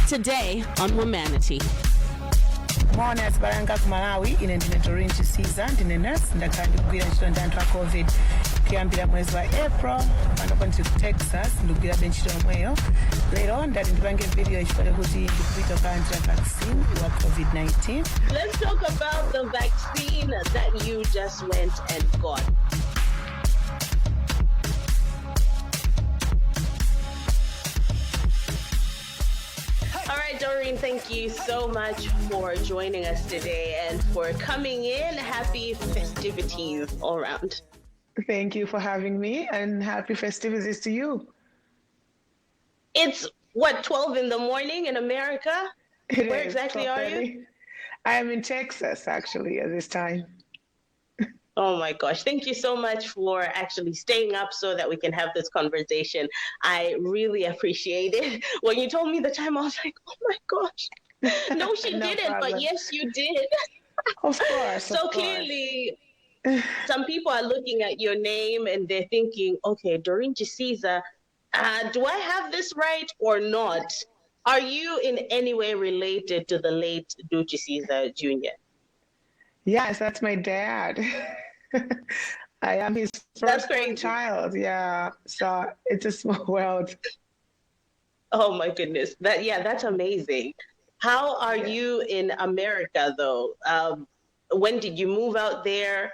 Today on Womanity. Mwana asibaranga ku Malawi ine ndine Dorinji Caesar ndine nurse ndakandi kugwira ntchito ndi anthu a COVID kuyambira mwezi wa April panopo ndiri ku Texas ndikugwira ntchito yomweyo. Lero ndati ndipange video ichifukwa kuti ndikupita kulandira vaccine wa COVID-19. Let's talk about the vaccine that you just went and got. All right, Doreen, thank you so much for joining us today and for coming in. Happy festivities all around. Thank you for having me and happy festivities to you. It's, 12 in the morning in America? Where exactly are you? I am in Texas, actually, at this time. Oh my gosh. Thank you so much for actually staying up so that we can have this conversation. I really appreciate it. When you told me the time, I was like, oh my gosh. No, she No didn't, problem. but yes, you did. Of course. So clearly, some people are looking at your name and they're thinking, okay, Dorinji Caesar, do I have this right or not? Are you in any way related to the late Dorinji Caesar Jr.? Yes, that's my dad. I am his first child. Yeah, so it's a small world. Oh my goodness. That's amazing. How are you in America though? When did you move out there?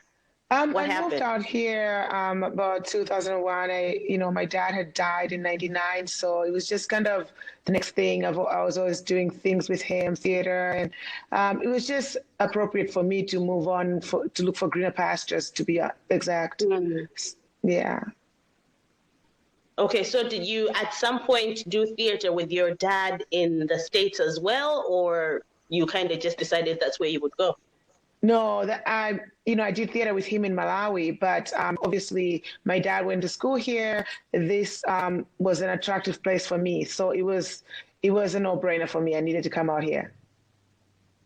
What happened? Moved out here about 2001. My dad had died in 99, so it was just kind of the next thing. I was always doing things with him, theater, and it was just appropriate for me to move on to look for greener pastures, to be exact. Mm. Yeah. Okay, so did you at some point do theater with your dad in the States as well, or you kind of just decided that's where you would go? No, I did theater with him in Malawi, but obviously my dad went to school here. This was an attractive place for me, so it was a no-brainer for me. I needed to come out here.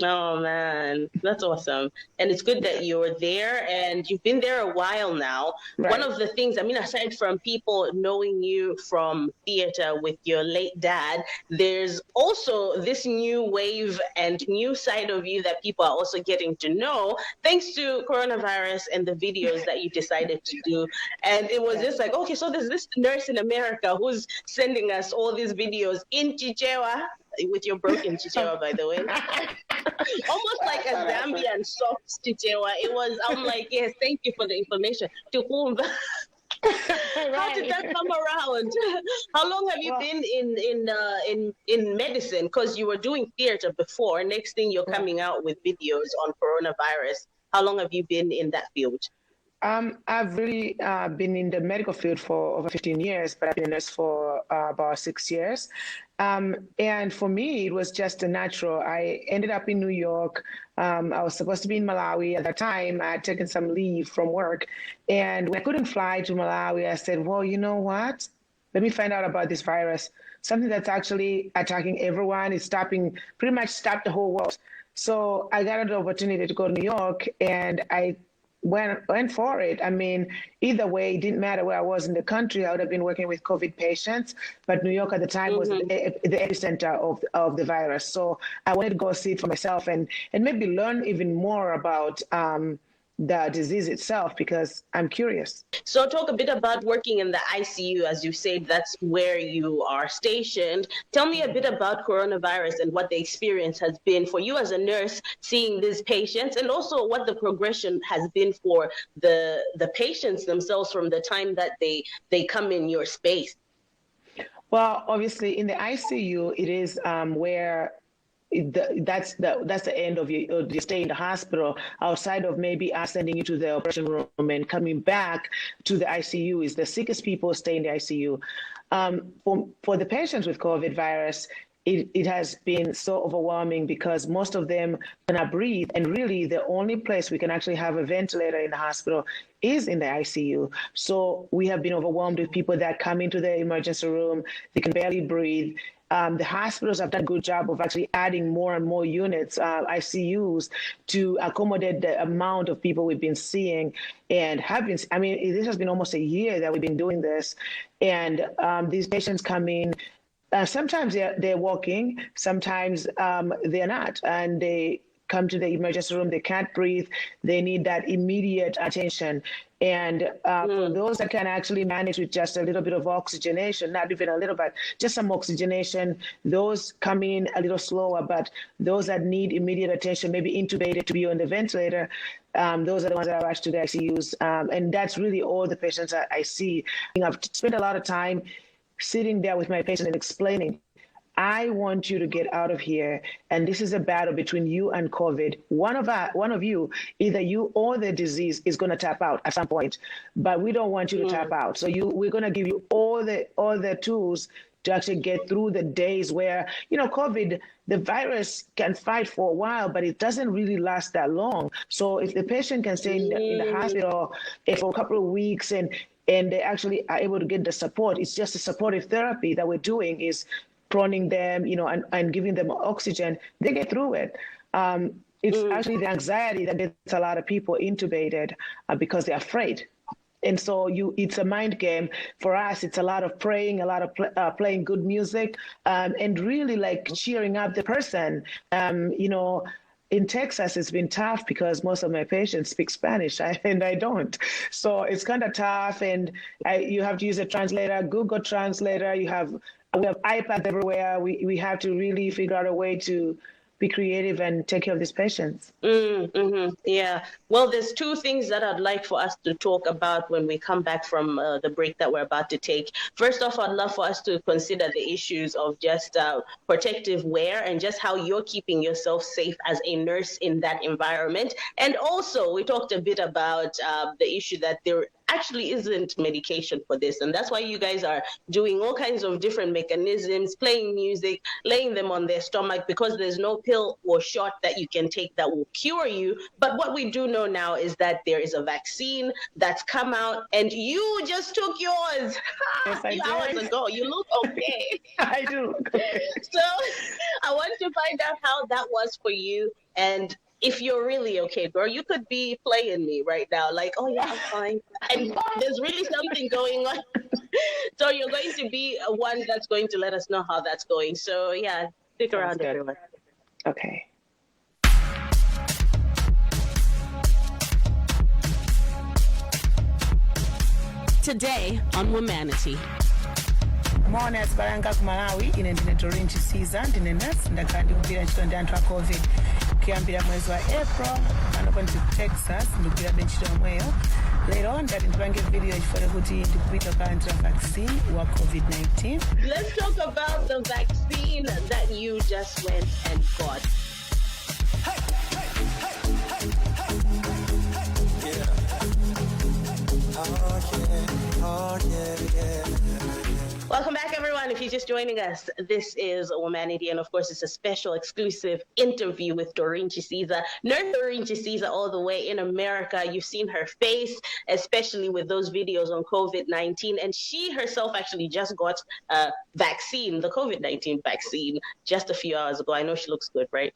Oh man, that's awesome. And it's good that you're there and you've been there a while now. Right. One of the things, aside from people knowing you from theater with your late dad, there's also this new wave and new side of you that people are also getting to know thanks to coronavirus and the videos that you decided to do. And it was just like, okay, so there's this nurse in America who's sending us all these videos in Chichewa, with your broken Chichewa, by the way. Almost like a Zambian soft Chichewa. I'm like, yes, thank you for the information. Tukumba. How did that come around? How long have you been in medicine? Because you were doing theater before. Next thing you're coming out with videos on coronavirus. How long have you been in that field? I've really been in the medical field for over 15 years, but I've been a nurse for about 6 years. And for me, it was just a natural. I ended up in New York. I was supposed to be in Malawi at that time. I had taken some leave from work. And when I couldn't fly to Malawi, I said, well, you know what? Let me find out about this virus. Something that's actually attacking everyone. It's pretty much stopped the whole world. So I got an opportunity to go to New York, and I went for it. Either way, it didn't matter where I was in the country. I would have been working with COVID patients, but New York at the time was the epicenter of the virus. So I wanted to go see it for myself and maybe learn even more about the disease itself, because I'm curious. So talk a bit about working in the ICU. As you said, that's where you are stationed. Tell me a bit about coronavirus and what the experience has been for you as a nurse seeing these patients, and also what the progression has been for the patients themselves from the time that they come in your space. Well, obviously in the ICU, it is where that's the end of your stay in the hospital. Outside of maybe us sending you to the operation room and coming back to the ICU is the sickest people stay in the ICU. For the patients with COVID virus, it has been so overwhelming because most of them cannot breathe. And really the only place we can actually have a ventilator in the hospital is in the ICU. So we have been overwhelmed with people that come into the emergency room, they can barely breathe. The hospitals have done a good job of actually adding more and more units, ICUs, to accommodate the amount of people we've been seeing and this has been almost a year that we've been doing this. And these patients come in Sometimes they're walking, sometimes they're not, and they come to the emergency room, they can't breathe, they need that immediate attention. And for those that can actually manage with just a little bit of oxygenation, not even a little bit, just some oxygenation, those come in a little slower, but those that need immediate attention, maybe intubated to be on the ventilator, those are the ones that are rushed to the ICUs. And that's really all the patients that I see. I've spent a lot of time sitting there with my patient and explaining, I want you to get out of here, and this is a battle between you and COVID. One of you, either you or the disease, is going to tap out at some point, but we don't want you to tap out. So we're going to give you all the tools to actually get through the days where, COVID, the virus can fight for a while, but it doesn't really last that long. So if the patient can stay in the hospital for a couple of weeks and they actually are able to get the support, it's just a supportive therapy that we're doing is proning them, and giving them oxygen, they get through it. It's actually the anxiety that gets a lot of people intubated because they're afraid. And so it's a mind game. For us, it's a lot of praying, a lot of playing good music, and really like cheering up the person. In Texas, it's been tough because most of my patients speak Spanish and I don't. So it's kind of tough, and you have to use a translator, Google Translator. We have iPads everywhere. We have to really figure out a way to be creative and take care of these patients. Yeah. Well, there's two things that I'd like for us to talk about when we come back from the break that we're about to take. First off, I'd love for us to consider the issues of just protective wear and just how you're keeping yourself safe as a nurse in that environment. And also, we talked a bit about the issue that there actually isn't medication for this. And that's why you guys are doing all kinds of different mechanisms, playing music, laying them on their stomach, because there's no pill or shot that you can take that will cure you. But what we do know now is that there is a vaccine that's come out, and you just took yours Yes, a few hours ago. You look okay. I do. So I want to find out how that was for you. And if you're really okay, girl, you could be playing me right now, like, oh yeah, I'm fine. And there's really something going on. So you're going to be one that's going to let us know how that's going. So yeah, stick around, everyone. Okay. Today on Womanity. Mwana sibalanga ku Malawi ine ndine Doreen Chisiza ndine nurse ndakhala ndikugwira ntchito ndi anthu a COVID kuyambira mwezi wa April pano ku Texas ndikugwira ntchito yomweyo. Lero ndati ndipange video chifukwa kuti ndikupita kulandira vaccine wa COVID-19. Let's talk about the vaccine that you just went and got. Welcome back, everyone. If you're just joining us, this is Womanity, and of course, it's a special exclusive interview with Doreen Chisiza. Nurse Doreen Chisiza, all the way in America. You've seen her face, especially with those videos on COVID-19, and she herself actually just got a vaccine, the COVID-19 vaccine, just a few hours ago. I know she looks good, right?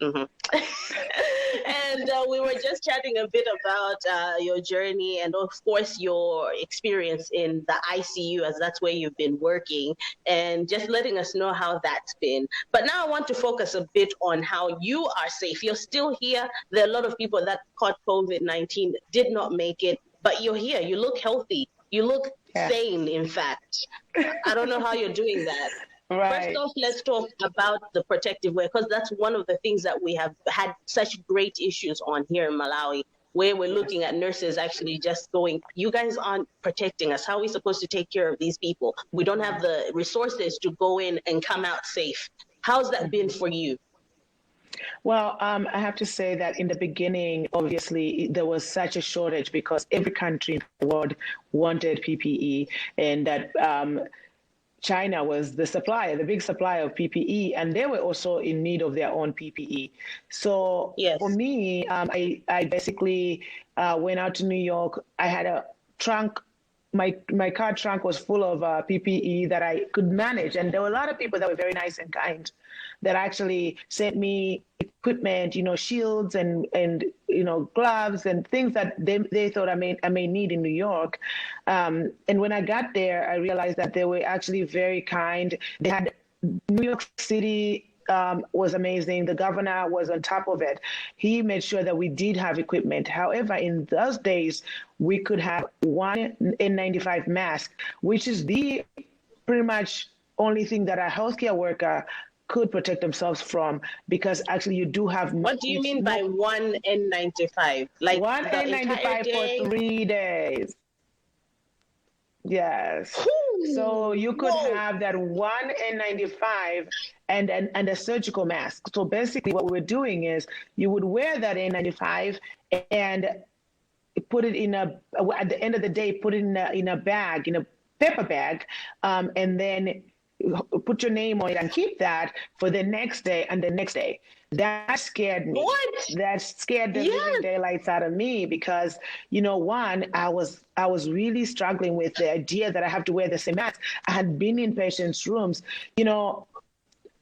And we were just chatting a bit about your journey and, of course, your experience in the ICU, as that's where you've been working, and just letting us know how that's been. But now I want to focus a bit on how you are safe. You're still here. There are a lot of people that caught COVID-19, did not make it, but you're here. You look healthy. You look sane, in fact. I don't know how you're doing that. Right. First off, let's talk about the protective wear, because that's one of the things that we have had such great issues on here in Malawi, where we're looking at nurses actually just going, you guys aren't protecting us. How are we supposed to take care of these people? We don't have the resources to go in and come out safe. How's that been for you? Well, I have to say that in the beginning, obviously, there was such a shortage because every country in the world wanted PPE, and that China was the supplier, the big supplier of PPE, and they were also in need of their own PPE. So for me, I basically went out to New York. I had a trunk. My car trunk was full of PPE that I could manage. And there were a lot of people that were very nice and kind that actually sent me equipment, shields and gloves and things that they thought I may need in New York. And when I got there, I realized that they were actually very kind. They had New York City was amazing. The governor was on top of it. He made sure that we did have equipment. However, in those days, we could have one N95 mask, which is the pretty much only thing that a healthcare worker could protect themselves from, because actually you do have. What do you mean by one N95? Like one the N95 for 3 days. Yes. So you could have that one N95 and a surgical mask. So basically what we're doing is you would wear that N95 and put it at the end of the day, put it in a bag, in a paper bag, and then put your name on it and keep that for the next day and the next day. That scared me. What? That scared the living daylights out of me because, one, I was really struggling with the idea that I have to wear the same mask. I had been in patients' rooms,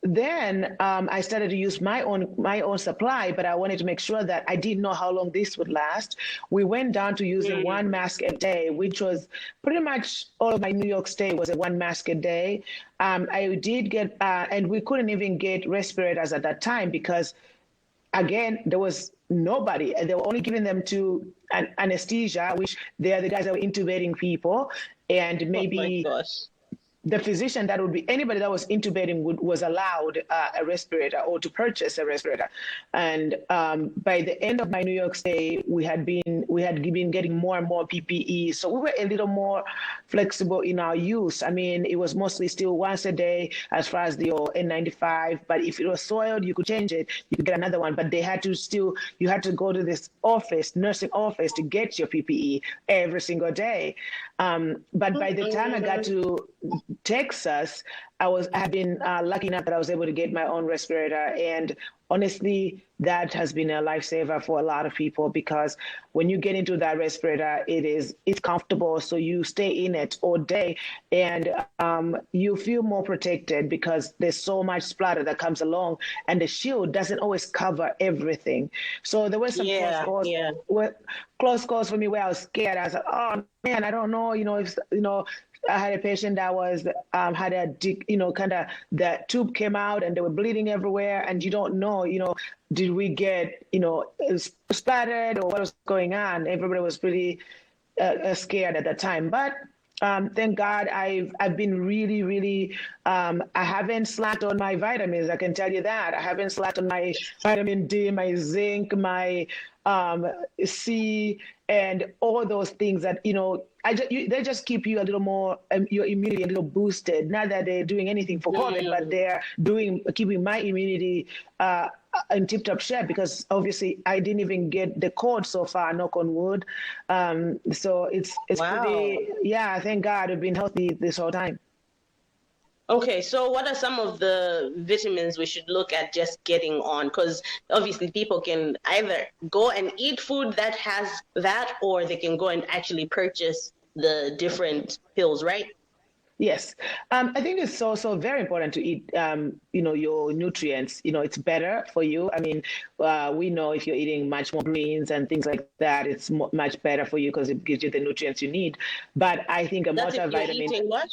Then I started to use my own supply, but I wanted to make sure that I didn't know how long this would last. We went down to using one mask a day, which was pretty much all of my New York stay was a one mask a day. I did get, and we couldn't even get respirators at that time because, again, there was nobody. They were only giving them to anesthesia, which they are the guys that were intubating people, and maybe. Oh my gosh. The physician that would be anybody that was intubating was allowed a respirator or to purchase a respirator. And by the end of my New York stay, we had been getting more and more PPE. So we were a little more flexible in our use. I mean, it was mostly still once a day as far as the N95. But if it was soiled, you could change it. You could get another one. But you had to go to this nursing office to get your PPE every single day. But by the time I got to Texas, I had been lucky enough that I was able to get my own respirator. And honestly, that has been a lifesaver for a lot of people because when you get into that respirator, it's comfortable. So you stay in it all day and you feel more protected because there's so much splatter that comes along and the shield doesn't always cover everything. So there were some close calls for me where I was scared. I was like, oh man, I don't know, if I had a patient that was had a kind of the tube came out and they were bleeding everywhere, and you don't know, did we get splattered or what was going on? Everybody was pretty scared at that time, but. Thank God I've been really, really, I haven't slacked on my vitamins. I can tell you that. I haven't slacked on my vitamin D, my zinc, my C, and all those things that, they just keep you a little more, your immunity a little boosted. Not that they're doing anything for COVID, but they're keeping my immunity in tip-top shape because obviously I didn't even get the cold so far, knock on wood. So it's pretty, thank God I've been healthy this whole time. Okay, so what are some of the vitamins we should look at just getting on? Because obviously people can either go and eat food that has that, or they can go and actually purchase the different pills, right? Yes. I think it's also very important to eat, your nutrients. It's better for you. I mean, we know if you're eating much more greens and things like that, it's much better for you because it gives you the nutrients you need. But I think a multivitamin. That's if you're eating what?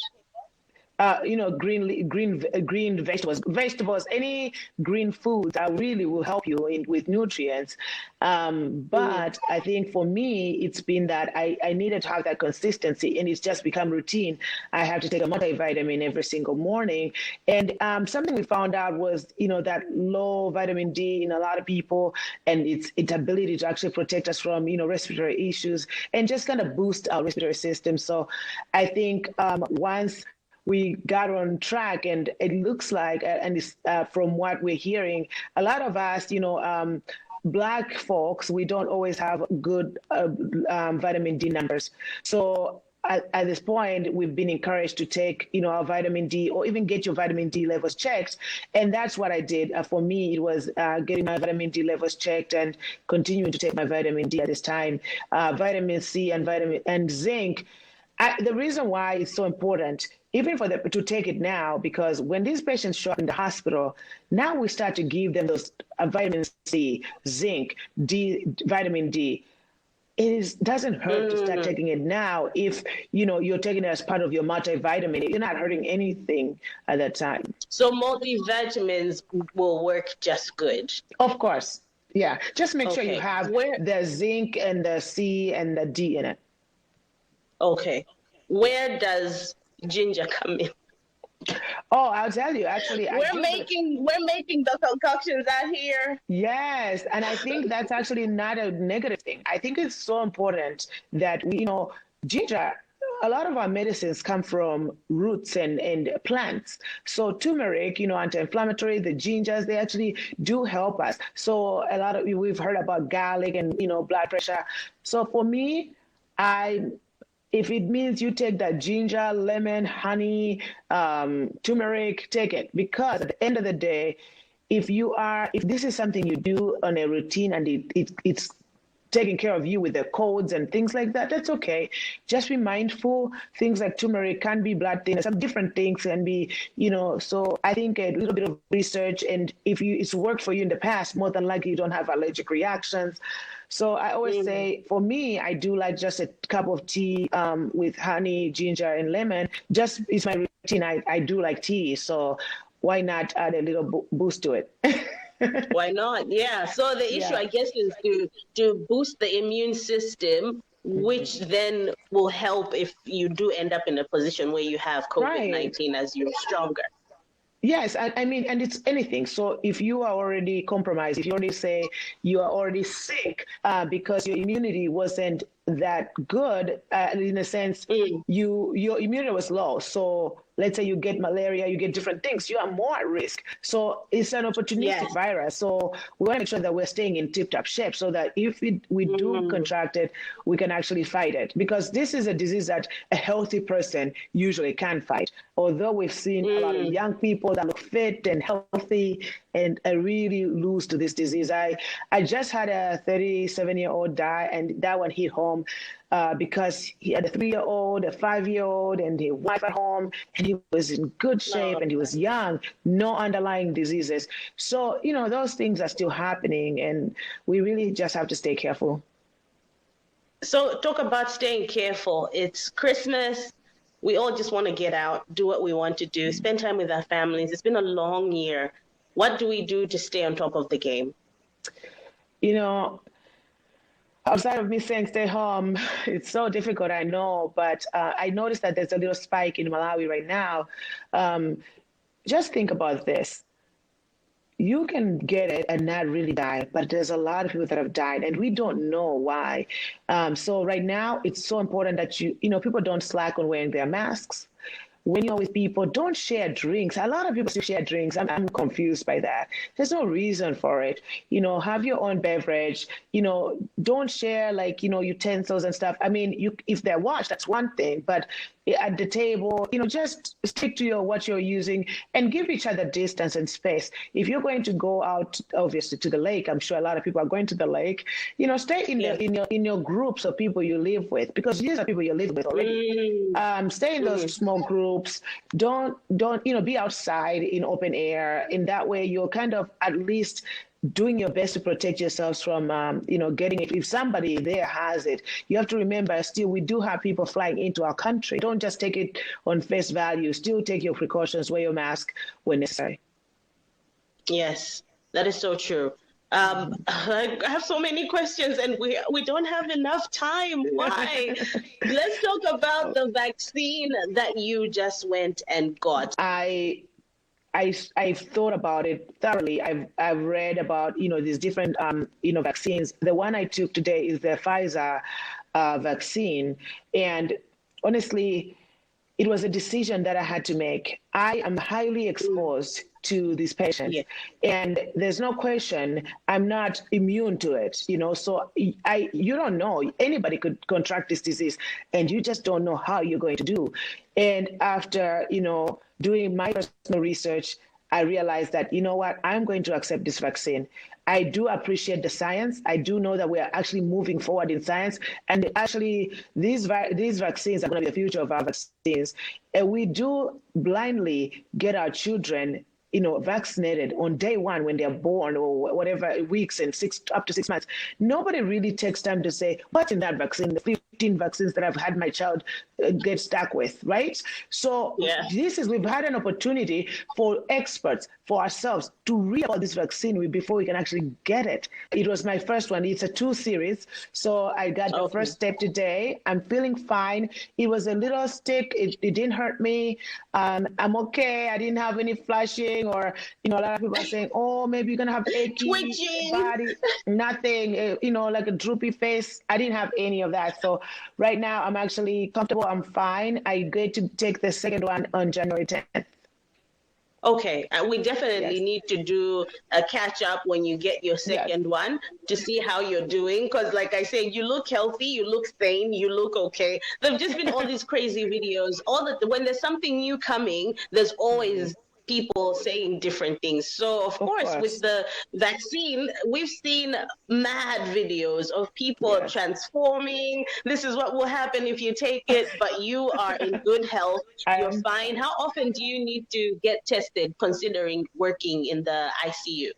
Green vegetables, any green foods really will help you with nutrients. But I think for me, it's been that I needed to have that consistency, and it's just become routine. I have to take a multivitamin every single morning. And something we found out was, that low vitamin D in a lot of people and its ability to actually protect us from, respiratory issues and just kind of boost our respiratory system. So I think once we got on track, and it looks like, and it's, from what we're hearing, a lot of us, Black folks, we don't always have good vitamin D numbers. So at this point, we've been encouraged to take, our vitamin D or even get your vitamin D levels checked. And that's what I did. For me, it was getting my vitamin D levels checked and continuing to take my vitamin D at this time. Vitamin C and zinc. The reason why it's so important, even for them to take it now, because when these patients show up in the hospital, now we start to give them those vitamin C, zinc, D, vitamin D. doesn't hurt to start taking it now. If you're taking it as part of your multivitamin, you're not hurting anything at that time. So multivitamins will work just good. Of course. Yeah. Just make sure you Okay. have the zinc and the C and the D in it. Okay. Where does ginger come in? Oh, I'll tell you. Actually, we're making the concoctions out here. Yes, and I think that's actually not a negative thing. I think it's so important that ginger. A lot of our medicines come from roots and plants. So turmeric, anti-inflammatory, the gingers, they actually do help us. So we've heard about garlic and blood pressure. So for me, if it means you take that ginger, lemon, honey, turmeric, take it. Because at the end of the day, if this is something you do on a routine and it's taking care of you with the codes and things like that, that's okay. Just be mindful. Things like turmeric can be blood thinners. Some different things can be, so I think a little bit of research, and if it's worked for you in the past, more than likely you don't have allergic reactions. So I always say, for me, I do like just a cup of tea with honey, ginger, and lemon. Just it's my routine. I do like tea, so why not add a little boost to it? Why not? Yeah. So the issue, I guess, is to boost the immune system, which then will help if you do end up in a position where you have COVID-19 as you're stronger. Yes, I mean, and it's anything. So if you are already compromised, if you already say you are already sick because your immunity wasn't that good, in a sense, your immunity was low. So let's say you get malaria, you get different things, you are more at risk. So it's an opportunistic virus. So we want to make sure that we're staying in tip-top shape so that if we do contract it, we can actually fight it. Because this is a disease that a healthy person usually can fight. Although we've seen a lot of young people that look fit and healthy and really lose to this disease. I just had a 37-year-old die, and that one hit home. Because he had a 3-year-old, a 5-year-old, and a wife at home, and he was in good shape, and he was young, no underlying diseases. So, those things are still happening, and we really just have to stay careful. So talk about staying careful. It's Christmas. We all just want to get out, do what we want to do, spend time with our families. It's been a long year. What do we do to stay on top of the game? Outside of me saying stay home, it's so difficult, I know, but I noticed that there's a little spike in Malawi right now. Just think about this. You can get it and not really die, but there's a lot of people that have died, and we don't know why. So right now, it's so important that people don't slack on wearing their masks. When you're with people, don't share drinks. A lot of people still share drinks. I'm confused by that. There's no reason for it. Have your own beverage. Don't share utensils and stuff. I mean, if they're washed, that's one thing. But at the table, just stick to what you're using and give each other distance and space. If you're going to go out, obviously, to the lake, I'm sure a lot of people are going to the lake. Stay in your groups of people you live with, because these are people you live with already. Stay in those small groups. Don't be outside in open air. In that way, you're kind of at least doing your best to protect yourselves from, getting it. If somebody there has it, you have to remember still we do have people flying into our country. Don't just take it on face value. Still take your precautions, wear your mask when necessary. Yes, that is so true. I have so many questions and we don't have enough time. Why? Let's talk about the vaccine that you just went and got. I've thought about it thoroughly. I've read about these different vaccines. The one I took today is the Pfizer vaccine, and honestly, it was a decision that I had to make. I am highly exposed to these patients, and there's no question I'm not immune to it. So you don't know, anybody could contract this disease, and you just don't know how you're going to do. And after doing my personal research, I realized that, I'm going to accept this vaccine. I do appreciate the science. I do know that we are actually moving forward in science. And actually, these vaccines are going to be the future of our vaccines. And we do blindly get our children vaccinated on day one when they're born or whatever weeks and up to 6 months, nobody really takes time to say, what's in that vaccine, the 15 vaccines that I've had my child get stuck with, right? So we've had an opportunity for experts, for ourselves, to read about this vaccine before we can actually get it. It was my first one. It's a 2 series. So I got the first step today. I'm feeling fine. It was a little stick. It didn't hurt me. I'm okay. I didn't have any flushing or, a lot of people are saying, oh, maybe you're going to have achy body. Nothing, like a droopy face. I didn't have any of that. So right now I'm actually comfortable. I'm fine. I get to take the second one on January 10th. Okay, we definitely need to do a catch up when you get your second one to see how you're doing. Because like I said, you look healthy, you look sane, you look okay. There've just been all these crazy videos. When there's something new coming, there's always people saying different things. So of course, with the vaccine, we've seen mad videos of people transforming. This is what will happen if you take it, but you are in good health. You're fine. How often do you need to get tested considering working in the ICU?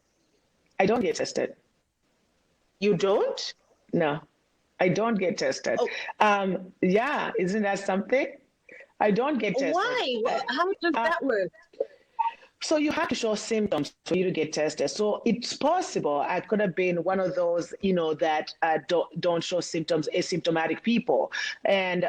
I don't get tested. You don't? No, I don't get tested. Isn't that something? I don't get tested. Why? How does that work? So you have to show symptoms for you to get tested. So it's possible I could have been one of those, that don't show symptoms, asymptomatic people. And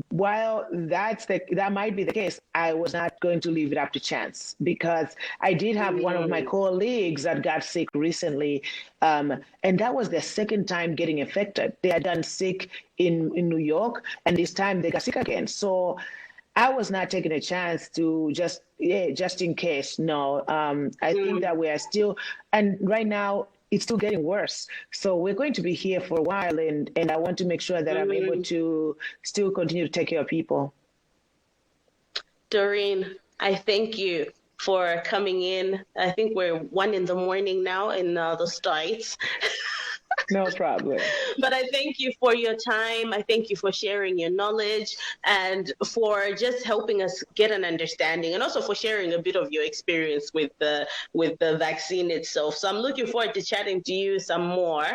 while that might be the case, I was not going to leave it up to chance, because I did have one of my colleagues that got sick recently, and that was their second time getting infected. They had gotten sick in New York, and this time they got sick again. So I was not taking a chance to just in case. No, I think that we are still, and right now it's still getting worse. So we're going to be here for a while, and I want to make sure that I'm able to still continue to take care of people. Doreen, I thank you for coming in. I think we're 1 a.m. now in the States. No problem. But I thank you for your time. I thank you for sharing your knowledge and for just helping us get an understanding, and also for sharing a bit of your experience with the vaccine itself. So I'm looking forward to chatting to you some more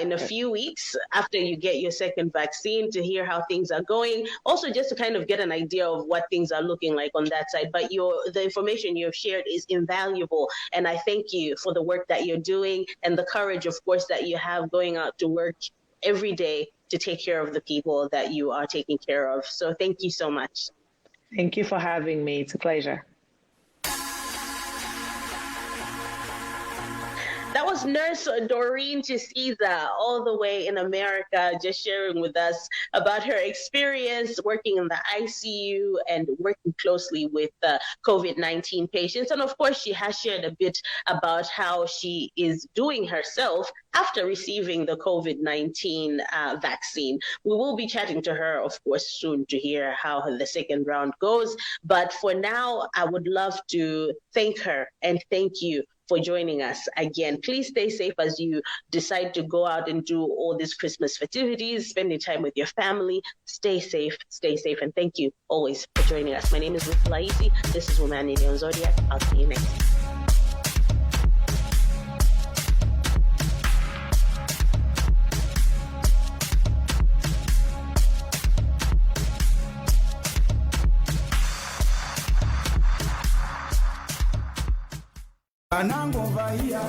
in a few weeks after you get your second vaccine, to hear how things are going. Also, just to kind of get an idea of what things are looking like on that side. But the information you have shared is invaluable, and I thank you for the work that you're doing and the courage, of course, that you have going out to work every day to take care of the people that you are taking care of. So thank you so much. Thank you for having me. It's a pleasure. That was Nurse Doreen Chisiza, all the way in America, just sharing with us about her experience working in the ICU and working closely with COVID-19 patients. And of course, she has shared a bit about how she is doing herself after receiving the COVID-19 vaccine. We will be chatting to her, of course, soon to hear how the second round goes. But for now, I would love to thank her and thank you for joining us again. Please stay safe as you decide to go out and do all these Christmas festivities, spending time with your family. Stay safe, and thank you always for joining us. My name is Ruth Laisi. This is Womanity on Zodiac. I'll see you next time. Anango vahia,